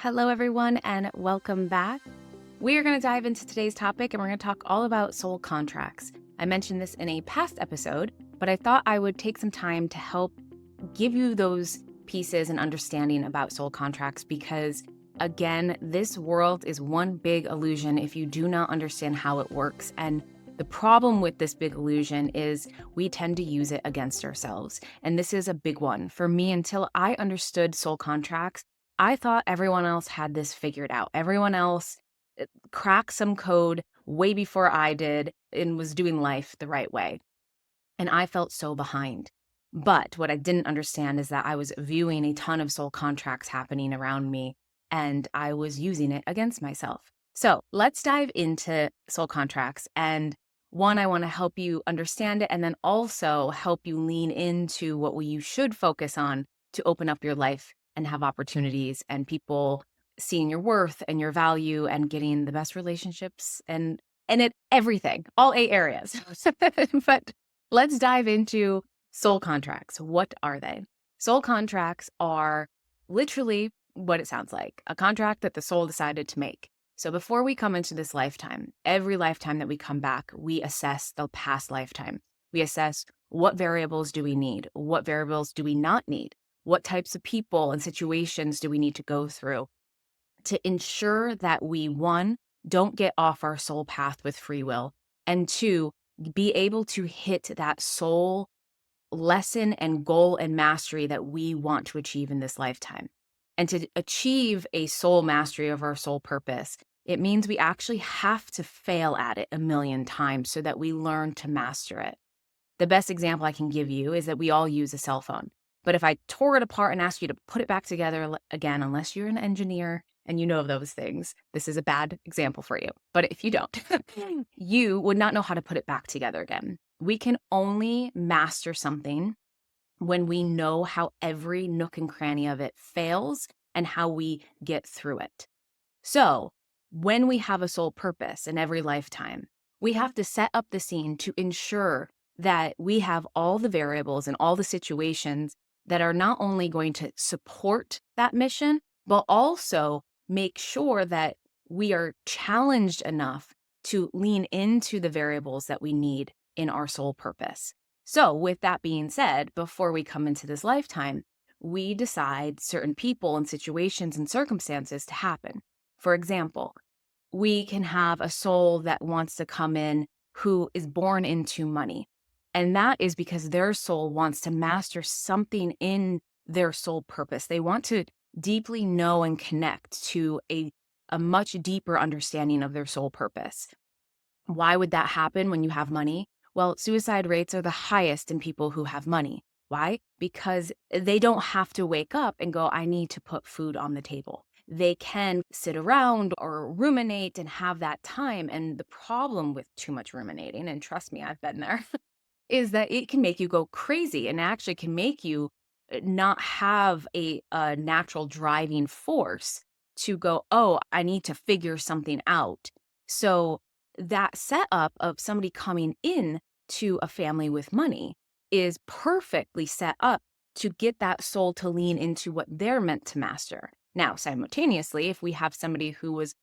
Hello, everyone, and welcome back. We are going to dive into today's topic and we're going to talk all about soul contracts. I mentioned this in a past episode, but I thought I would take some time to help give you those pieces and understanding about soul contracts because, again, this world is one big illusion if you do not understand how it works. And the problem with this big illusion is we tend to use it against ourselves. And this is a big one. For me, until I understood soul contracts, I thought everyone else had this figured out. Everyone else cracked some code way before I did and was doing life the right way. And I felt so behind. But what I didn't understand is that I was viewing a ton of soul contracts happening around me and I was using it against myself. So let's dive into soul contracts. And one, I want to help you understand it and then also help you lean into what you should focus on to open up your life and have opportunities and people seeing your worth and your value and getting the best relationships and it everything, all 8 areas. But let's dive into soul contracts. What are they? Soul contracts are literally what it sounds like, a contract that the soul decided to make. So before we come into this lifetime, every lifetime that we come back, we assess the past lifetime. We assess what variables do we need? What variables do we not need? What types of people and situations do we need to go through to ensure that we, one, don't get off our soul path with free will, and two, be able to hit that soul lesson and goal and mastery that we want to achieve in this lifetime. And to achieve a soul mastery of our soul purpose, it means we actually have to fail at it a million times so that we learn to master it. The best example I can give you is that we all use a cell phone. But if I tore it apart and asked you to put it back together again, unless you're an engineer and you know those things, this is a bad example for you. But if you don't, you would not know how to put it back together again. We can only master something when we know how every nook and cranny of it fails and how we get through it. So when we have a soul purpose in every lifetime, we have to set up the scene to ensure that we have all the variables and all the situations that are not only going to support that mission, but also make sure that we are challenged enough to lean into the variables that we need in our soul purpose. So with that being said, before we come into this lifetime, we decide certain people and situations and circumstances to happen. For example, we can have a soul that wants to come in who is born into money. And that is because their soul wants to master something in their soul purpose. They want to deeply know and connect to a much deeper understanding of their soul purpose. Why would that happen when you have money? Well, suicide rates are the highest in people who have money. Why? Because they don't have to wake up and go, I need to put food on the table. They can sit around or ruminate and have that time. And the problem with too much ruminating, and trust me, I've been there, is that it can make you go crazy and actually can make you not have a natural driving force to go, oh, I need to figure something out. So that setup of somebody coming in to a family with money is perfectly set up to get that soul to lean into what they're meant to master. Now, simultaneously, if we have somebody who was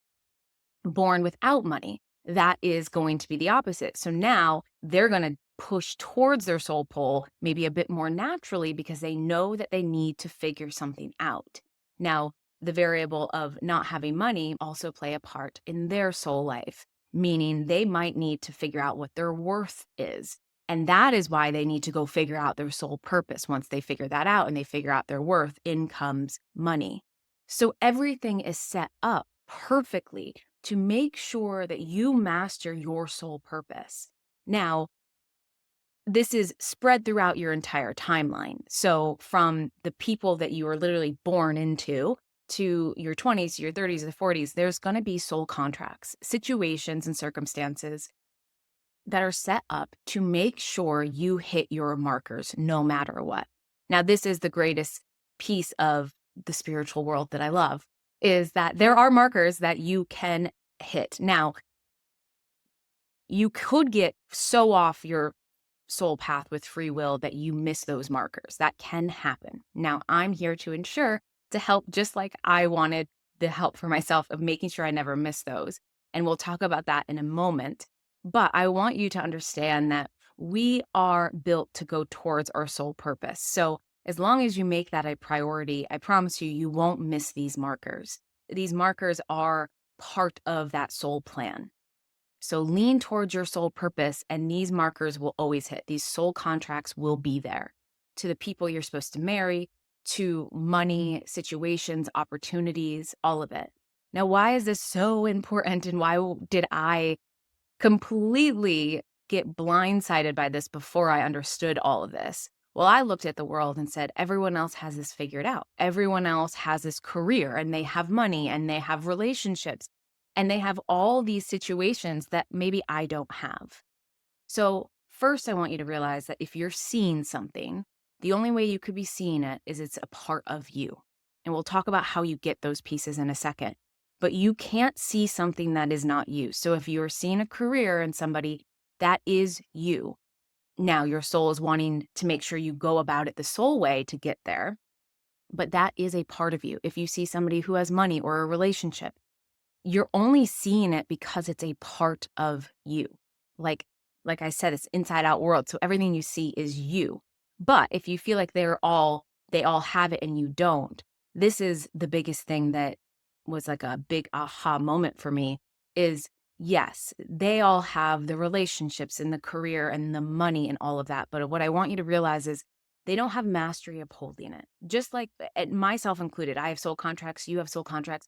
born without money, that is going to be the opposite. So now they're going to push towards their soul pole maybe a bit more naturally because they know that they need to figure something out. Now, the variable of not having money also play a part in their soul life, meaning they might need to figure out what their worth is. And that is why they need to go figure out their soul purpose. Once they figure that out and they figure out their worth, in comes money. So everything is set up perfectly to make sure that you master your soul purpose. Now, this is spread throughout your entire timeline. So from the people that you are literally born into to your 20s, your 30s, or 40s, there's going to be soul contracts, situations and circumstances that are set up to make sure you hit your markers no matter what. Now, this is the greatest piece of the spiritual world that I love, is that there are markers that you can hit. Now, you could get so off your soul path with free will that you miss those markers. That can happen. Now, I'm here to ensure to help, just like I wanted the help for myself of making sure I never miss those. And we'll talk about that in a moment. But I want you to understand that we are built to go towards our soul purpose. So as long as you make that a priority, I promise you, you won't miss these markers. These markers are part of that soul plan. So lean towards your soul purpose, and these markers will always hit. These soul contracts will be there to the people you're supposed to marry, to money, situations, opportunities, all of it. Now, why is this so important, and why did I completely get blindsided by this before I understood all of this? Well, I looked at the world and said, everyone else has this figured out. Everyone else has this career, and they have money, and they have relationships, and they have all these situations that maybe I don't have. So first, I want you to realize that if you're seeing something, the only way you could be seeing it is it's a part of you. And we'll talk about how you get those pieces in a second. But you can't see something that is not you. So if you're seeing a career in somebody, that is you. Now, your soul is wanting to make sure you go about it the soul way to get there. But that is a part of you. If you see somebody who has money or a relationship, you're only seeing it because it's a part of you. Like I said, it's inside out world. So everything you see is you. But if you feel like they all have it and you don't, this is the biggest thing that was like a big aha moment for me is yes, they all have the relationships and the career and the money and all of that. But what I want you to realize is they don't have mastery of holding it. Just like myself included, I have soul contracts, you have soul contracts.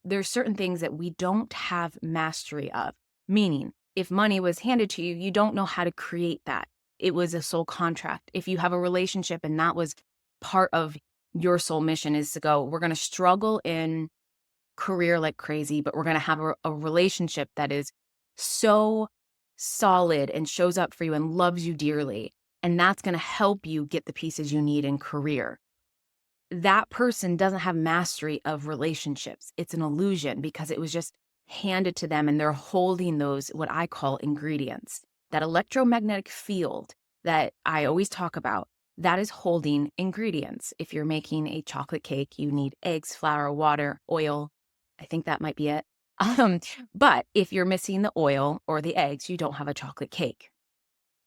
There's certain things that we don't have mastery of, meaning if money was handed to you, you don't know how to create that. It was a soul contract. If you have a relationship and that was part of your soul mission is to go, we're going to struggle in career like crazy, but we're going to have a relationship that is so solid and shows up for you and loves you dearly. And that's going to help you get the pieces you need in career. That person doesn't have mastery of relationships. It's an illusion because it was just handed to them and they're holding those, what I call ingredients. That electromagnetic field that I always talk about, that is holding ingredients. If you're making a chocolate cake, you need eggs, flour, water, oil. I think that might be it. But if you're missing the oil or the eggs, you don't have a chocolate cake.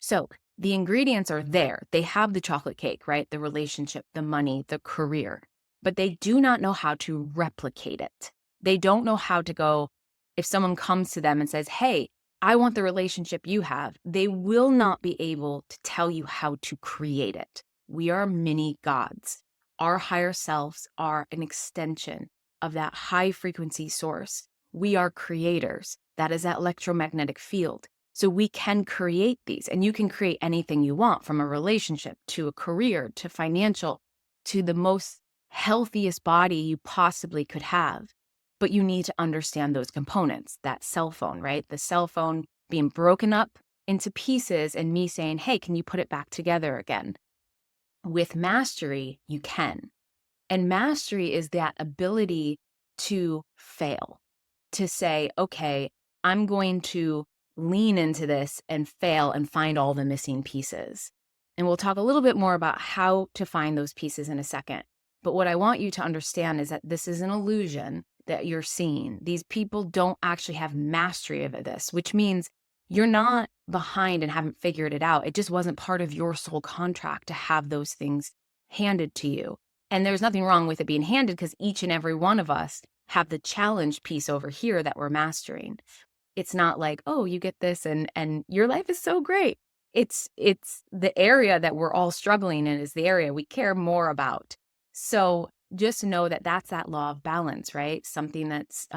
So the ingredients are there. They have the chocolate cake, right? The relationship, the money, the career, but they do not know how to replicate it. They don't know how to go, if someone comes to them and says, hey, I want the relationship you have, they will not be able to tell you how to create it. We are mini gods. Our higher selves are an extension of that high frequency source. We are creators. That is that electromagnetic field. So we can create these, and you can create anything you want, from a relationship to a career to financial to the most healthiest body you possibly could have. But you need to understand those components. That cell phone, right? The cell phone being broken up into pieces and me saying, hey, can you put it back together again? With mastery, you can. And mastery is that ability to fail, to say, okay, I'm going to lean into this and fail and find all the missing pieces. And we'll talk a little bit more about how to find those pieces in a second. But what I want you to understand is that this is an illusion that you're seeing. These people don't actually have mastery of this, which means you're not behind and haven't figured it out. It just wasn't part of your soul contract to have those things handed to you. And there's nothing wrong with it being handed because each and every one of us have the challenge piece over here that we're mastering. It's not like, oh, you get this and your life is so great. It's the area that we're all struggling in is the area we care more about. So just know that that's that law of balance, right? Something that's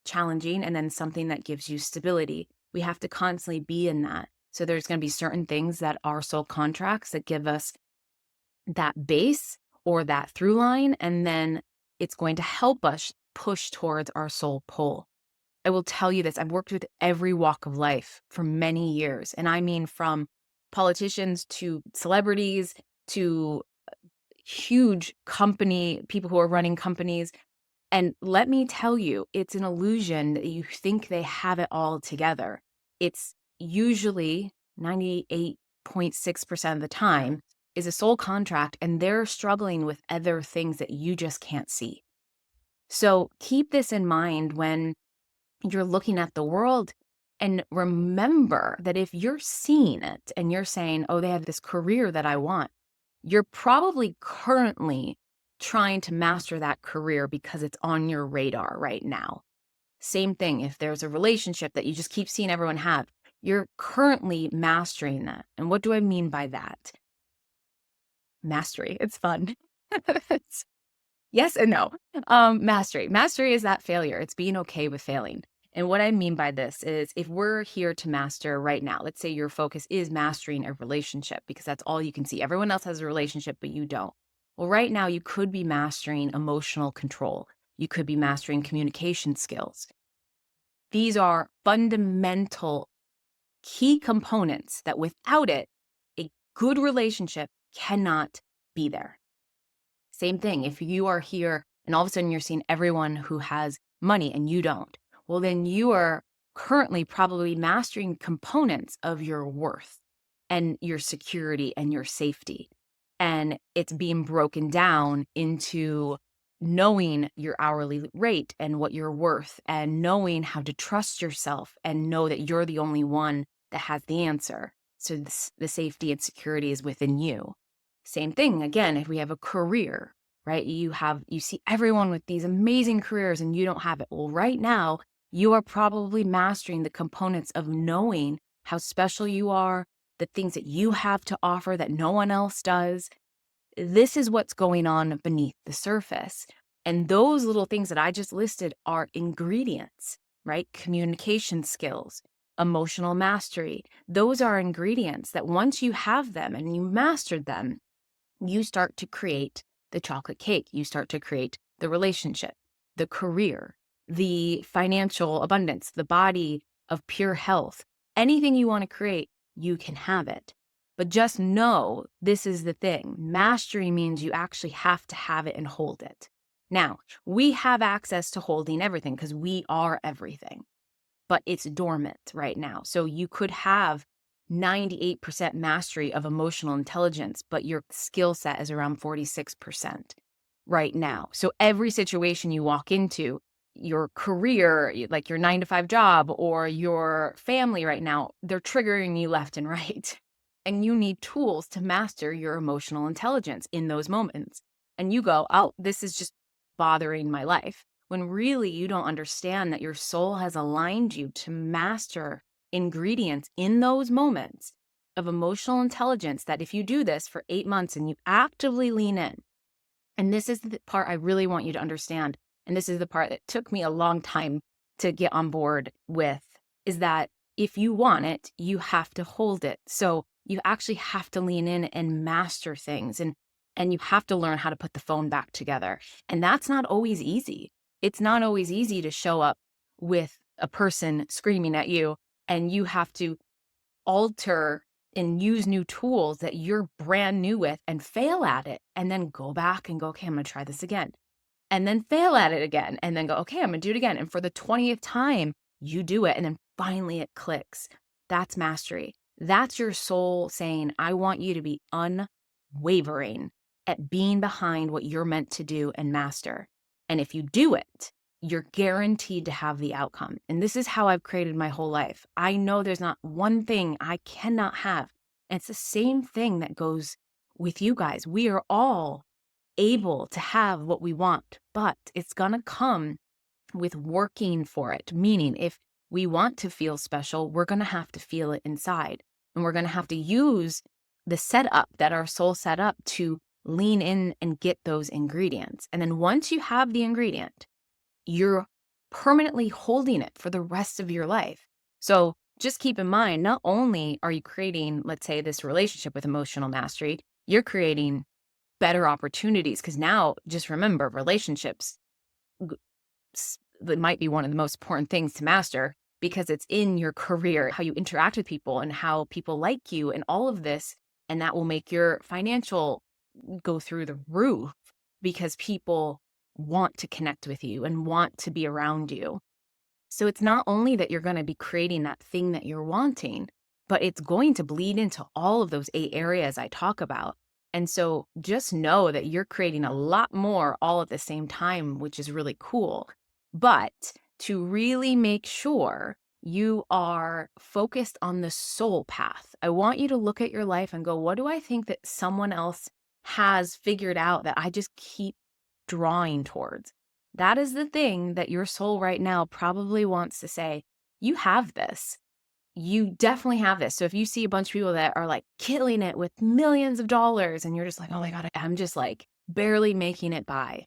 challenging and then something that gives you stability. We have to constantly be in that. So there's going to be certain things that are soul contracts that give us that base or that through line, and then it's going to help us push towards our soul pull. I will tell you this, I've worked with every walk of life for many years. And I mean from politicians to celebrities to huge company, people who are running companies. And let me tell you, it's an illusion that you think they have it all together. It's usually 98.6% of the time is a soul contract, and they're struggling with other things that you just can't see. So keep this in mind when you're looking at the world, and remember that if you're seeing it and you're saying, oh, they have this career that I want, you're probably currently trying to master that career because it's on your radar right now. Same thing, if there's a relationship that you just keep seeing everyone have, you're currently mastering that. And what do I mean by that? Mastery. It's fun. It's yes and no. Mastery. Mastery is that failure. It's being okay with failing. And what I mean by this is if we're here to master right now, let's say your focus is mastering a relationship because that's all you can see. Everyone else has a relationship, but you don't. Well, right now you could be mastering emotional control. You could be mastering communication skills. These are fundamental key components that without it, a good relationship cannot be there. Same thing, if you are here and all of a sudden you're seeing everyone who has money and you don't, well, then you are currently probably mastering components of your worth and your security and your safety. And it's being broken down into knowing your hourly rate and what you're worth and knowing how to trust yourself and know that you're the only one that has the answer. So the safety and security is within you. Same thing, again, if we have a career, right? You see everyone with these amazing careers and you don't have it. Well, right now, you are probably mastering the components of knowing how special you are, the things that you have to offer that no one else does. This is what's going on beneath the surface. And those little things that I just listed are ingredients, right? Communication skills, emotional mastery. Those are ingredients that once you have them and you mastered them, you start to create the chocolate cake. You start to create the relationship, the career, the financial abundance, the body of pure health. Anything you want to create, you can have it. But just know this is the thing. Mastery means you actually have to have it and hold it. Now, we have access to holding everything because we are everything, but it's dormant right now. So you could have 98% mastery of emotional intelligence, but your skill set is around 46% right now. So every situation you walk into, your career, like your 9 to 5 job or your family right now, they're triggering you left and right. And you need tools to master your emotional intelligence in those moments. And you go, oh, this is just bothering my life. When really you don't understand that your soul has aligned you to master ingredients in those moments of emotional intelligence, that if you do this for 8 months and you actively lean in, and this is the part I really want you to understand, and this is the part that took me a long time to get on board with, is that if you want it, you have to hold it. So you actually have to lean in and master things, and you have to learn how to put the phone back together. And that's not always easy. It's not always easy to show up with a person screaming at you and you have to alter and use new tools that you're brand new with and fail at it and then go back and go, okay, I'm going to try this again. And then fail at it again and then go, okay, I'm going to do it again. And for the 20th time, you do it. And then finally it clicks. That's mastery. That's your soul saying, I want you to be unwavering at being behind what you're meant to do and master. And if you do it, you're guaranteed to have the outcome. And this is how I've created my whole life. I know there's not one thing I cannot have. And it's the same thing that goes with you guys. We are all able to have what we want, but it's going to come with working for it. Meaning, if we want to feel special, we're going to have to feel it inside. And we're going to have to use the setup that our soul set up to lean in and get those ingredients. And then once you have the ingredient, you're permanently holding it for the rest of your life. So just keep in mind, not only are you creating, let's say, this relationship with emotional mastery, you're creating better opportunities. Because now, just remember, relationships, that might be one of the most important things to master because it's in your career, how you interact with people and how people like you and all of this. And that will make your financial go through the roof because people want to connect with you and want to be around you. So it's not only that you're going to be creating that thing that you're wanting, but it's going to bleed into all of those 8 areas I talk about. And so just know that you're creating a lot more all at the same time, which is really cool. But to really make sure you are focused on the soul path, I want you to look at your life and go, what do I think that someone else has figured out that I just keep drawing towards? That is the thing that your soul right now probably wants to say, you have this. You definitely have this. So if you see a bunch of people that are like killing it with millions of dollars and you're just like, oh my God, I'm just like barely making it by.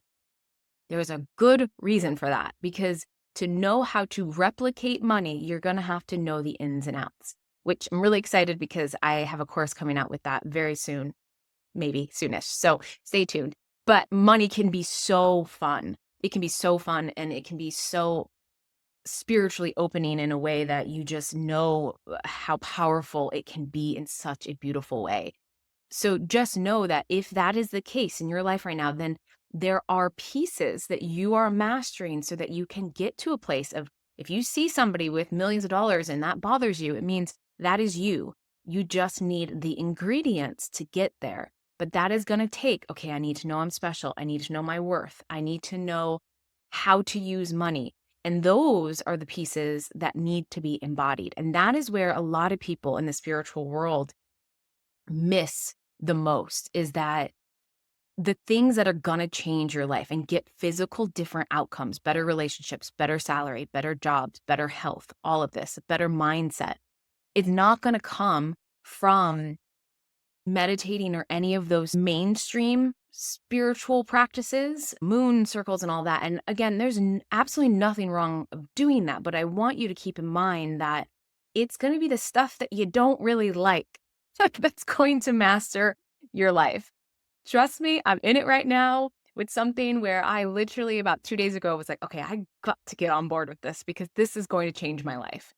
There's a good reason for that, because to know how to replicate money, you're going to have to know the ins and outs, which I'm really excited because I have a course coming out with that very soon, maybe soonish. So stay tuned. But money can be so fun. It can be so fun, and it can be so spiritually opening in a way that you just know how powerful it can be in such a beautiful way. So just know that if that is the case in your life right now, then there are pieces that you are mastering so that you can get to a place of, if you see somebody with millions of dollars and that bothers you, it means that is you. You just need the ingredients to get there. But that is going to take, okay, I need to know I'm special. I need to know my worth. I need to know how to use money. And those are the pieces that need to be embodied. And that is where a lot of people in the spiritual world miss the most, is that the things that are going to change your life and get physical different outcomes, better relationships, better salary, better jobs, better health, all of this, a better mindset, it's not going to come from meditating or any of those mainstream spiritual practices, moon circles and all that. And again, there's absolutely nothing wrong of doing that, but I want you to keep in mind that it's going to be the stuff that you don't really like that's going to master your life. Trust me, I'm in it right now with something where I literally about 2 days ago was like, okay, I got to get on board with this because this is going to change my life.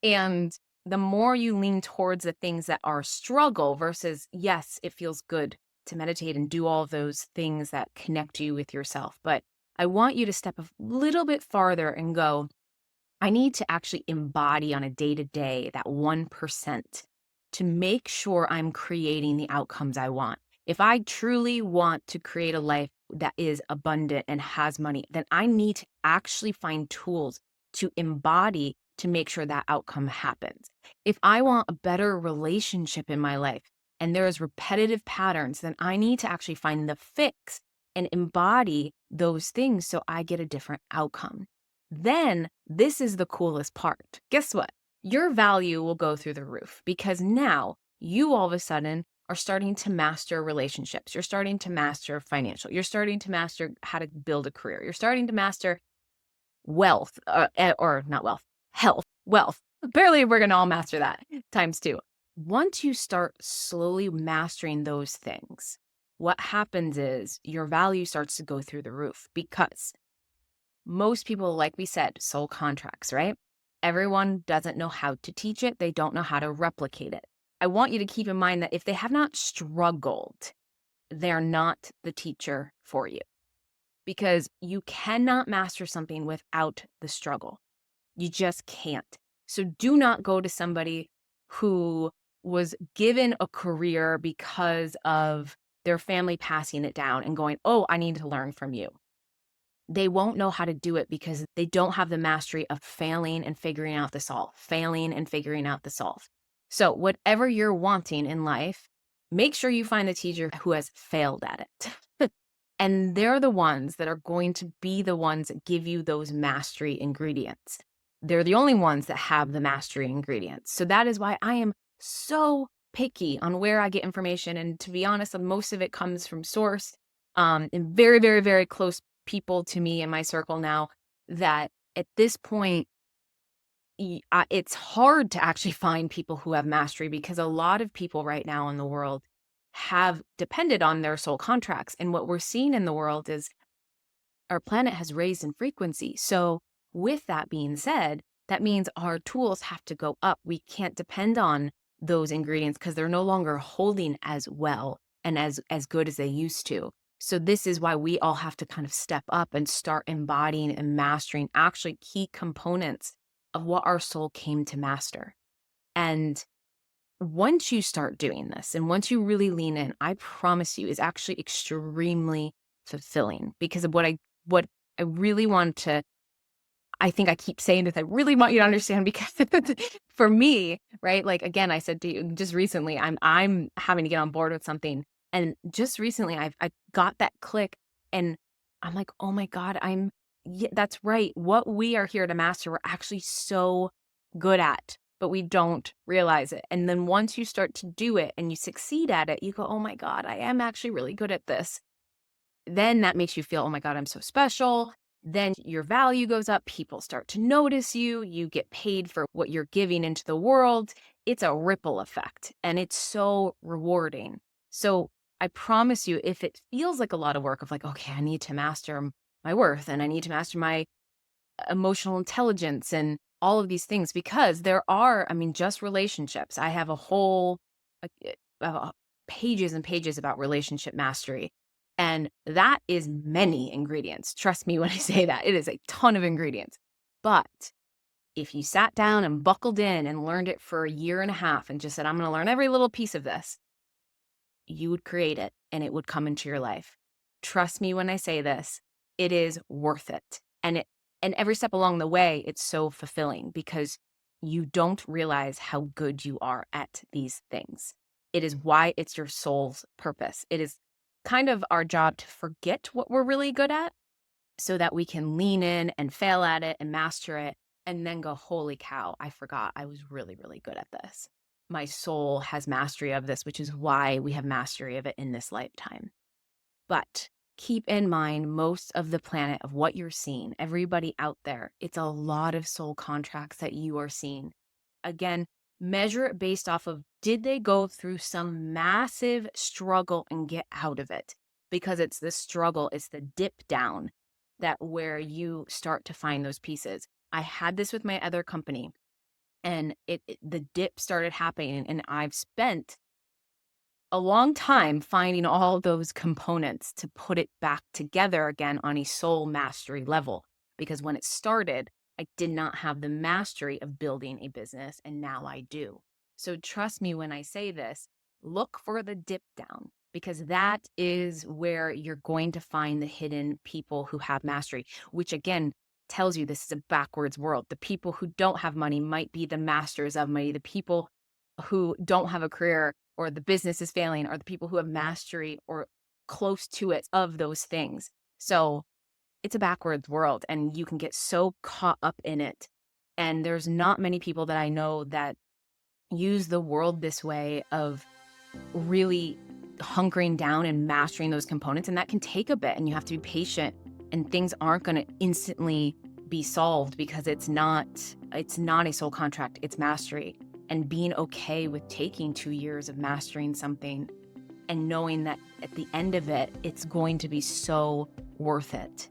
And the more you lean towards the things that are a struggle versus, yes, it feels good to meditate and do all of those things that connect you with yourself. But I want you to step a little bit farther and go, I need to actually embody on a day-to-day that 1% to make sure I'm creating the outcomes I want. If I truly want to create a life that is abundant and has money, then I need to actually find tools to embody to make sure that outcome happens. If I want a better relationship in my life and there is repetitive patterns, then I need to actually find the fix and embody those things so I get a different outcome. Then this is the coolest part. Guess what? Your value will go through the roof because now you all of a sudden are starting to master relationships. You're starting to master financial. You're starting to master how to build a career. You're starting to master wealth, or not wealth, health, wealth. Apparently, we're going to all master that times two. Once you start slowly mastering those things, what happens is your value starts to go through the roof because most people, like we said, soul contracts, right? Everyone doesn't know how to teach it. They don't know how to replicate it. I want you to keep in mind that if they have not struggled, they're not the teacher for you, because you cannot master something without the struggle. You just can't. So do not go to somebody who was given a career because of their family passing it down and going, oh, I need to learn from you. They won't know how to do it because they don't have the mastery of failing and figuring out the solve, failing and figuring out the solve. So whatever you're wanting in life, make sure you find the teacher who has failed at it. And they're the ones that are going to be the ones that give you those mastery ingredients. They're the only ones that have the mastery ingredients. So that is why I am so picky on where I get information. And to be honest, most of it comes from source, and very, very, very close people to me in my circle now, that at this point, it's hard to actually find people who have mastery because a lot of people right now in the world have depended on their soul contracts. And what we're seeing in the world is our planet has raised in frequency. So with that being said, that means our tools have to go up. We can't depend on those ingredients because they're no longer holding as well and as good as they used to. So this is why we all have to kind of step up and start embodying and mastering actually key components of what our soul came to master. And once you start doing this and once you really lean in, I promise you, is actually extremely fulfilling because of what I really want to. I think I keep saying this. I really want you to understand because for me, right? Like again, I said to you just recently, I'm having to get on board with something, and just recently, I got that click, and I'm like, oh my god, yeah, that's right. What we are here to master, we're actually so good at, but we don't realize it. And then once you start to do it and you succeed at it, you go, oh my god, I am actually really good at this. Then that makes you feel, oh my God, I'm so special. Then your value goes up. People start to notice you. You get paid for what you're giving into the world. It's a ripple effect and it's so rewarding. So I promise you, if it feels like a lot of work of like, okay, I need to master my worth and I need to master my emotional intelligence and all of these things, because there are, I mean, just relationships. I have a whole uh, pages and pages about relationship mastery. And that is many ingredients. Trust me when I say that. It is a ton of ingredients. But if you sat down and buckled in and learned it for a year and a half and just said, I'm going to learn every little piece of this, you would create it and it would come into your life. Trust me when I say this, it is worth it. And every step along the way, it's so fulfilling because you don't realize how good you are at these things. It is why it's your soul's purpose. It is kind of our job to forget what we're really good at so that we can lean in and fail at it and master it and then go, holy cow, I forgot I was really, really good at this. My soul has mastery of this, which is why we have mastery of it in this lifetime. But keep in mind, most of the planet of what you're seeing, everybody out there, it's a lot of soul contracts that you are seeing. Again, measure it based off of, did they go through some massive struggle and get out of it? Because it's the struggle, it's the dip down that where you start to find those pieces. I had this with my other company and the dip started happening and I've spent a long time finding all those components to put it back together again on a soul mastery level. Because when it started, I did not have the mastery of building a business, and now I do. So trust me when I say this, look for the dip down because that is where you're going to find the hidden people who have mastery, which again tells you this is a backwards world. The people who don't have money might be the masters of money. The people who don't have a career or the business is failing are the people who have mastery or close to it of those things. So it's a backwards world and you can get so caught up in it. And there's not many people that I know that use the world this way of really hunkering down and mastering those components. And that can take a bit and you have to be patient and things aren't going to instantly be solved because it's not a soul contract, it's mastery. And being okay with taking 2 years of mastering something and knowing that at the end of it, it's going to be so worth it.